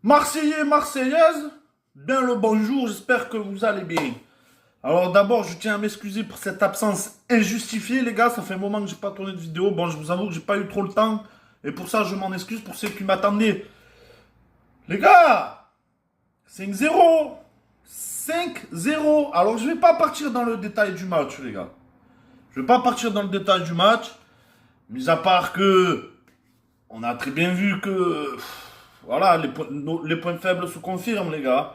Marseillais, Marseillaise, bien le bonjour, j'espère que vous allez bien. Alors d'abord, je tiens à m'excuser pour cette absence injustifiée, les gars, ça fait un moment que j'ai pas tourné de vidéo. Bon, je vous avoue que j'ai pas eu trop le temps, et pour ça, je m'en excuse pour ceux qui m'attendaient. Les gars, 5-0, 5-0. Alors je vais pas partir dans le détail du match, les gars. Je vais pas partir dans le détail du match, mis à part que on a très bien vu que voilà, les points faibles se confirment, les gars.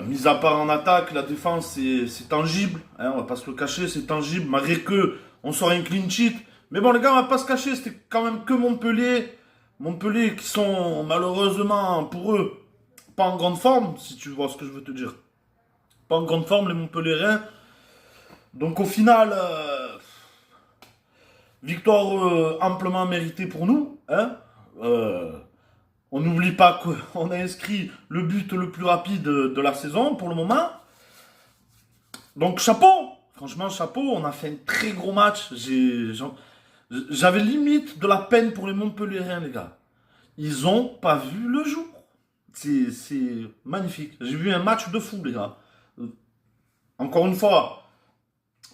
Mis à part en attaque, la défense c'est tangible, hein, on va pas se le cacher, c'est tangible, malgré que on sort un clean sheet. Mais bon les gars, on va pas se cacher, c'était quand même que Montpellier qui sont malheureusement pour eux pas en grande forme, si tu vois ce que je veux te dire. Pas en grande forme les Montpelliérains. Donc au final, victoire amplement méritée pour nous, hein. Euh, On n'oublie pas qu'on a inscrit le but le plus rapide de la saison pour le moment. Donc chapeau, franchement chapeau, on a fait un très gros match. J'avais limite de la peine pour les Montpelliérains, les gars. Ils ont pas vu le jour. C'est magnifique. J'ai vu un match de fou, les gars. Encore une fois,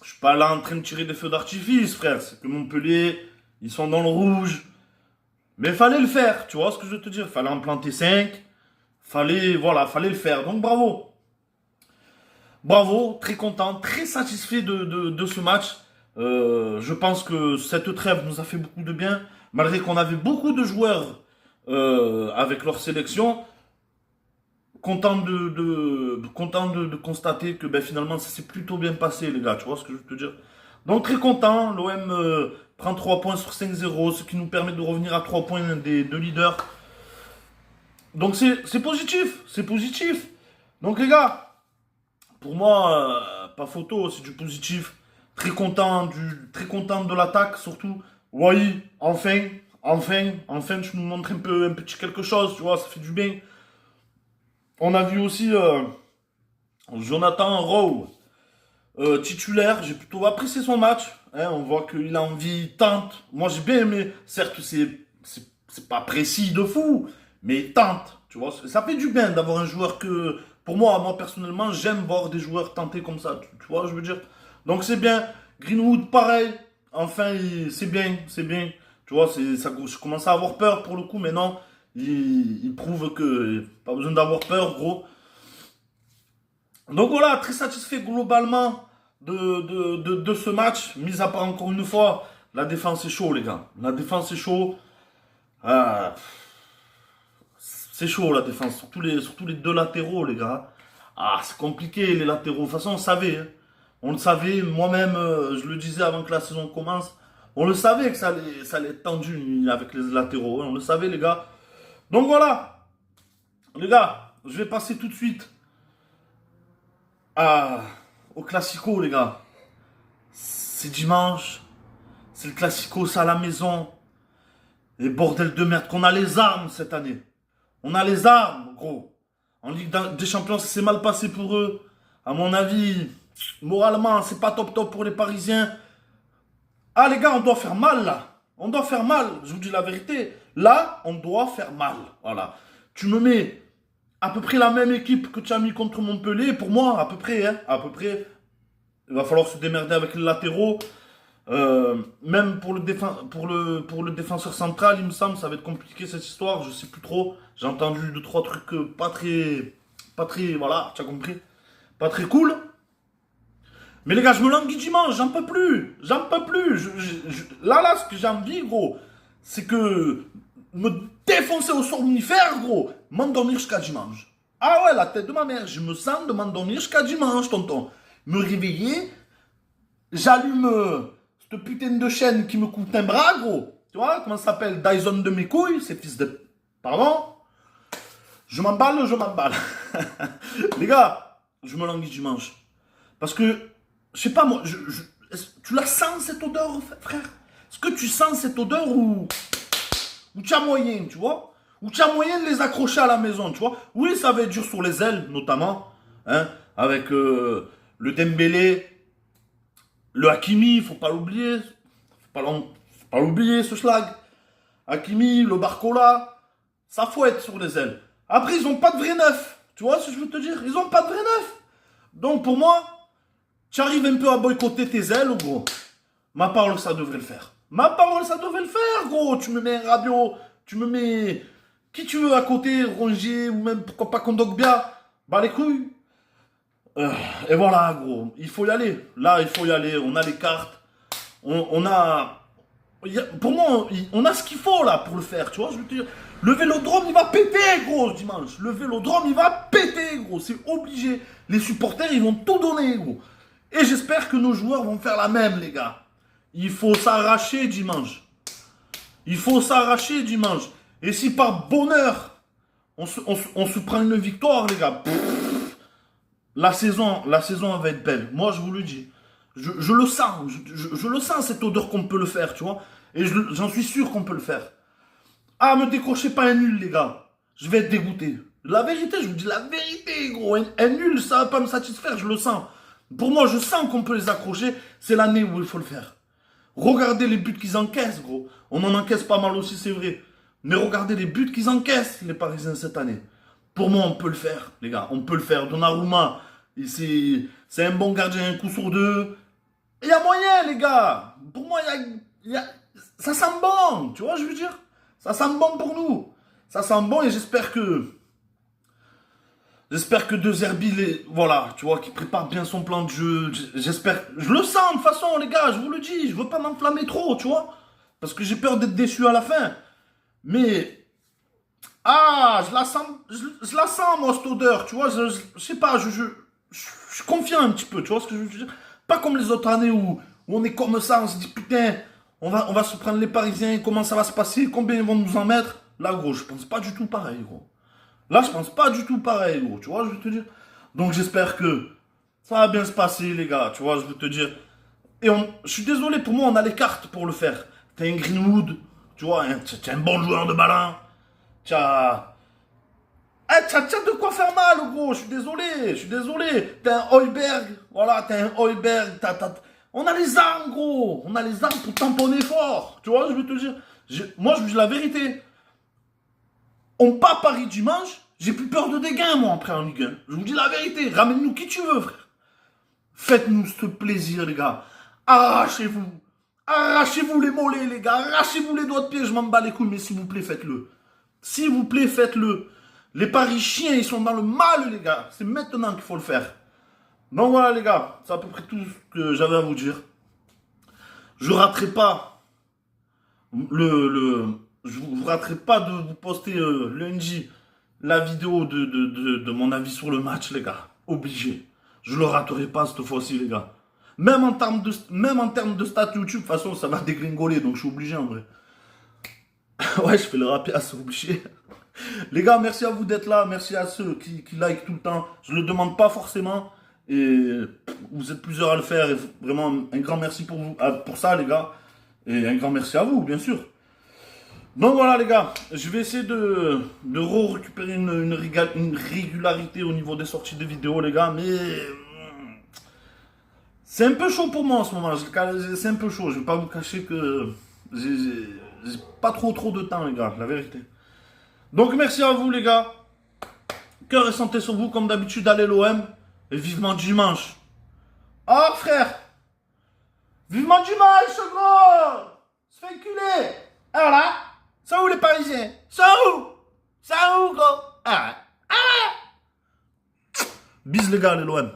je suis pas là en train de tirer des feux d'artifice, frère. C'est que Montpellier, ils sont dans le rouge. Mais fallait le faire, tu vois ce que je veux te dire. Fallait en planter 5. Fallait le faire. Donc bravo. Bravo, très content, très satisfait de ce match. Je pense que cette trêve nous a fait beaucoup de bien. Malgré qu'on avait beaucoup de joueurs avec leur sélection. Content de constater que ben, finalement ça s'est plutôt bien passé, les gars. Tu vois ce que je veux te dire. Donc très content. L'OM prend 3 points sur 5-0, ce qui nous permet de revenir à 3 points des deux leaders. Donc c'est positif, c'est positif. Donc les gars, pour moi, pas photo, c'est du positif. Très content de l'attaque, surtout. Oui, enfin, tu nous montres un petit quelque chose, tu vois, ça fait du bien. On a vu aussi Jonathan Rowe, titulaire. J'ai plutôt apprécié son match. Hein, on voit qu'il a envie, il tente. Moi, j'ai bien aimé. Certes, c'est pas précis de fou, mais il tente. Tu vois, ça fait du bien d'avoir un joueur que, pour moi personnellement, j'aime voir des joueurs tenter comme ça. Tu vois, je veux dire. Donc c'est bien. Greenwood, pareil. Enfin, c'est bien, c'est bien. Tu vois, je commence à avoir peur pour le coup, mais non. Il prouve que pas besoin d'avoir peur, gros. Donc voilà, très satisfait globalement de ce match. Mis à part encore une fois, la défense est chaud, les gars. La défense est chaud. Ah, c'est chaud la défense, surtout les deux latéraux, les gars. Ah, c'est compliqué les latéraux. De toute façon, on savait. Hein. On le savait, moi-même, je le disais avant que la saison commence. On le savait que ça allait être tendu avec les latéraux. Hein. On le savait, les gars. Donc voilà, les gars, je vais passer tout de suite à, au Classico, les gars. C'est dimanche. C'est le Classico, c'est à la maison. Et bordel de merde, qu'on a les armes cette année. On a les armes, gros. En Ligue des Champions, ça s'est mal passé pour eux. À mon avis, moralement, c'est pas top top pour les Parisiens. Ah les gars, on doit faire mal là. On doit faire mal, je vous dis la vérité. Là, on doit faire mal. Voilà. Tu me mets à peu près la même équipe que tu as mis contre Montpellier. Pour moi, à peu près, hein, à peu près. Il va falloir se démerder avec les latéraux. Même pour le défenseur central, il me semble, ça va être compliqué cette histoire. Je sais plus trop. J'ai entendu deux trois trucs pas très, voilà, tu as compris, pas très cool. Mais les gars, je me languis dimanche, j'en peux plus, j'en peux plus. Là, ce que j'ai envie, gros, c'est que me défoncer au somnifère, gros, m'endormir jusqu'à dimanche. Ah ouais, la tête de ma mère, je me sens de m'endormir jusqu'à dimanche, tonton. Me réveiller, j'allume cette putain de chaîne qui me coûte un bras, gros. Tu vois, comment ça s'appelle? Dyson de mes couilles, ces fils de... Pardon? Je m'emballe, je m'emballe. Les gars, je me languis dimanche. Parce que, je sais pas moi, tu la sens cette odeur, frère? Est-ce que tu sens cette odeur ou tu as moyen, tu vois? Ou tu as moyen de les accrocher à la maison, tu vois? Oui, ça va être dur sur les ailes, notamment, hein, avec le Dembélé, le Hakimi, faut pas l'oublier. Faut pas l'oublier, ce schlag. Hakimi, le Barcola. Ça fouette sur les ailes. Après, ils ont pas de vrai neuf. Tu vois ce que je veux te dire? Ils ont pas de vrai neuf. Donc, pour moi, tu arrives un peu à boycotter tes ailes, gros. Ma parole, ça devrait le faire. Ma parole, ça devrait le faire, gros. Tu me mets un Rabiot, tu me mets qui tu veux à côté, Rongier, ou même pourquoi pas Kondogbia. Bah les couilles. Et voilà, gros. Il faut y aller. Là, il faut y aller. On a les cartes. On a... Pour moi, on a ce qu'il faut là pour le faire, tu vois, je veux te dire. Le Vélodrome, il va péter, gros, dimanche. Le Vélodrome, il va péter, gros. C'est obligé. Les supporters, ils vont tout donner, gros. Et j'espère que nos joueurs vont faire la même, les gars. Il faut s'arracher dimanche. Il faut s'arracher dimanche. Et si par bonheur, on se prend une victoire, les gars, la saison, elle va être belle. Moi, je vous le dis. Je le sens. Je le sens, cette odeur qu'on peut le faire, tu vois. Et j'en suis sûr qu'on peut le faire. Ah, me décrochez pas un nul, les gars. Je vais être dégoûté. La vérité, je vous dis la vérité, gros. Un nul, ça va pas me satisfaire, je le sens. Pour moi, je sens qu'on peut les accrocher. C'est l'année où il faut le faire. Regardez les buts qu'ils encaissent, gros. On en encaisse pas mal aussi, c'est vrai. Mais regardez les buts qu'ils encaissent, les Parisiens, cette année. Pour moi, on peut le faire, les gars. On peut le faire. Donnarumma, c'est un bon gardien, un coup sur deux. Il y a moyen, les gars. Pour moi, ça sent bon. Tu vois, je veux dire. Ça sent bon pour nous. Ça sent bon et j'espère que De Zerbi, voilà, tu vois, qui prépare bien son plan de jeu. J'espère. Je le sens de toute façon, les gars, je vous le dis. Je veux pas m'enflammer trop, tu vois. Parce que j'ai peur d'être déçu à la fin. Mais. Ah, je la sens, moi, cette odeur, tu vois. Je sais pas, je suis confiant un petit peu, tu vois ce que je veux dire. Pas comme les autres années où on est comme ça, on se dit, putain, on va se prendre les Parisiens, comment ça va se passer, combien ils vont nous en mettre. Là, gros, je pense pas du tout pareil, gros. Là, je pense pas du tout pareil, gros, tu vois, je veux te dire. Donc, j'espère que ça va bien se passer, les gars, tu vois, je veux te dire. Et je suis désolé, pour moi, on a les cartes pour le faire. T'as un Greenwood, tu vois, t'as un bon joueur de ballon. T'as de quoi faire mal, gros, je suis désolé. T'as un Heuberg, voilà, t'as un Heuberg, on a les armes, gros. On a les armes pour tamponner fort, tu vois, je veux te dire. Moi, je vous dis la vérité. On part Paris dimanche, j'ai plus peur de dégain, moi, après en Ligue 1. Je vous dis la vérité, ramène-nous qui tu veux, frère. Faites-nous ce plaisir, les gars. Arrachez-vous. Arrachez-vous les mollets, les gars. Arrachez-vous les doigts de pied, je m'en bats les couilles, mais s'il vous plaît, faites-le. S'il vous plaît, faites-le. Les Parisiens, ils sont dans le mal, les gars. C'est maintenant qu'il faut le faire. Donc voilà, les gars. C'est à peu près tout ce que j'avais à vous dire. Je raterai pas je vous raterai pas de vous poster lundi la vidéo de mon avis sur le match, les gars. Obligé. Je le raterai pas cette fois-ci, les gars. Même en termes de stats YouTube, de toute façon, ça va dégringoler, donc je suis obligé en vrai. Ouais, je fais le rapias, c'est obligé. Les gars, merci à vous d'être là. Merci à ceux qui like tout le temps. Je ne le demande pas forcément. Et vous êtes plusieurs à le faire. Et vraiment, un grand merci pour vous, pour ça, les gars. Et un grand merci à vous, bien sûr. Donc voilà, les gars. Je vais essayer de récupérer une régularité au niveau des sorties de vidéos, les gars. Mais c'est un peu chaud pour moi en ce moment. C'est un peu chaud. Je ne vais pas vous cacher que j'ai pas trop de temps, les gars. La vérité. Donc merci à vous, les gars. Cœur et santé sur vous, comme d'habitude. Allez l'OM. Et vivement dimanche. Oh, frère. Vivement dimanche, gros. Se fait enculer. Alors là, ça où les Parisiens? Ça où, gros? Ah. Bis, les gars, allez l'OM.